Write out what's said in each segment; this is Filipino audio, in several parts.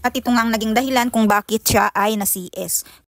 At ito nga ang naging dahilan kung bakit siya ay na-CS.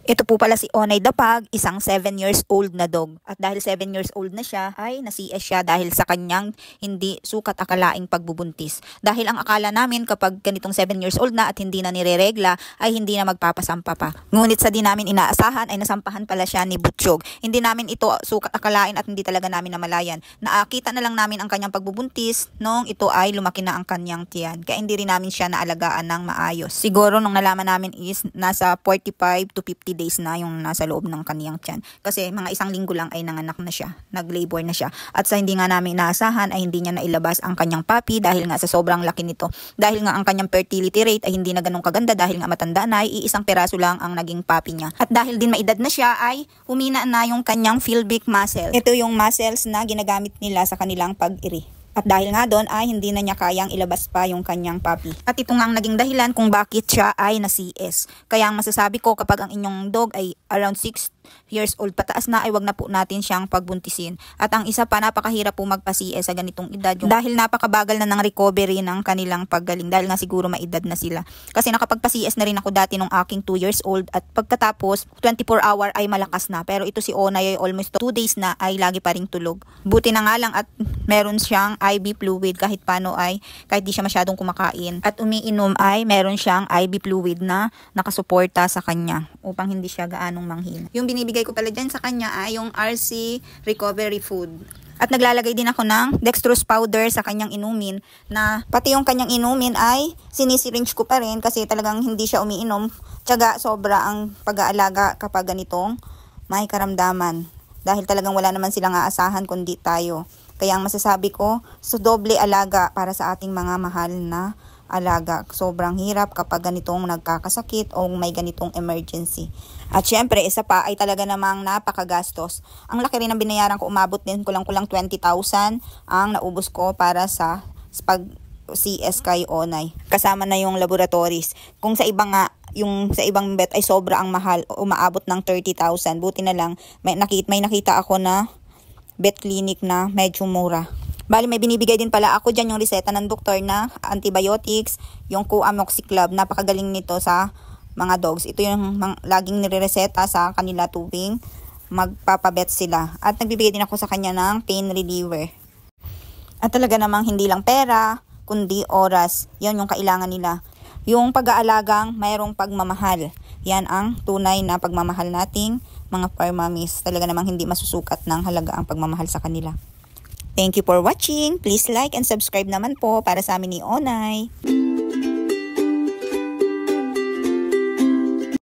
Ito po pala si Onay Dapag, isang 7 years old na dog. At dahil 7 years old na siya, ay na-CS siya dahil sa kanyang hindi sukat akalaing pagbubuntis. Dahil ang akala namin kapag ganitong 7 years old na at hindi na nireregla, ay hindi na magpapasampa pa. Ngunit sa di namin inaasahan ay nasampahan pala siya ni Butchog. Hindi namin ito sukat akalain at hindi talaga namin namalayan. Nakita na lang namin ang kanyang pagbubuntis nung ito ay lumaki na ang kanyang tiyan. Kaya hindi rin namin siya naalagaan ng maayos. Siguro nung nalaman namin is nasa 45 to 50 days na yung nasa loob ng kaniyang tiyan. Kasi mga 1 linggo lang ay nanganak na siya. Nag-labor na siya. At sa hindi nga namin inaasahan ay hindi niya nailabas ang kanyang puppy dahil nga sa sobrang laki nito. Dahil nga ang kanyang fertility rate ay hindi na ganun kaganda dahil nga matanda na ay iisang peraso lang ang naging puppy niya. At dahil din maedad na siya ay humina na yung kanyang pelvic muscle. Ito yung muscles na ginagamit nila sa kanilang pag-iri. At dahil nga doon ay hindi na niya kayang ilabas pa yung kanyang puppy. At ito nga ang naging dahilan kung bakit siya ay na-CS. Kaya ang masasabi ko kapag ang inyong dog ay around 6 years old pataas na ay wag na po natin siyang pagbuntisin. At ang isa pa, napakahirap po magpa-CS sa ganitong edad. Dahil napakabagal na ng recovery ng kanilang paggaling. Dahil nga siguro maedad na sila. Kasi nakapagpa-CS na rin ako dati nung aking 2 years old. At pagkatapos 24 hour ay malakas na. Pero ito si Onay ay almost 2 days na ay lagi pa ring tulog. Buti na nga lang at meron siyang IV fluid kahit paano ay kahit di siya masyadong kumakain. At umiinom ay meron siyang IV fluid na nakasuporta sa kanya upang hindi siya gaanong manghina. Yung binibigay ko pala dyan sa kanya ay yung RC Recovery Food. At naglalagay din ako ng dextrose powder sa kanyang inumin na pati yung kanyang inumin ay sinisiringe ko pa rin kasi talagang hindi siya umiinom. Tiyaga sobra ang pag-aalaga kapag ganitong may karamdaman. Dahil talagang wala naman silang aasahan kundi tayo. Kaya ang masasabi ko, so doble alaga para sa ating mga mahal na alaga. Sobrang hirap kapag ganitong nagkakasakit o may ganitong emergency. At syempre, isa pa ay talaga namang napakagastos. Ang laki rin ng binayaran ko, umabot din kulang-kulang 20,000 ang naubos ko para sa pag-CS kay Onay. Kasama na yung laboratories. Kung sa iba nga, yung sa ibang vet ay sobra ang mahal, umaabot ng 30,000. Buti na lang, may nakita ako na vet clinic na medyo mura. Bali may binibigay din pala ako dyan yung reseta ng doktor na antibiotics, yung Coamoxiclav. Napakagaling nito sa mga dogs. Ito yung laging nire-reseta sa kanila tuwing magpapabet sila. At nagbibigay din ako sa kanya ng pain reliever. At talaga namang hindi lang pera, kundi oras. Yan yung kailangan nila. Yung pag-aalagang mayroong pagmamahal. Yan ang tunay na pagmamahal nating mga fur mommies. Talaga namang hindi masusukat ng halaga ang pagmamahal sa kanila. Thank you for watching. Please like and subscribe naman po para sa amin ni Onay.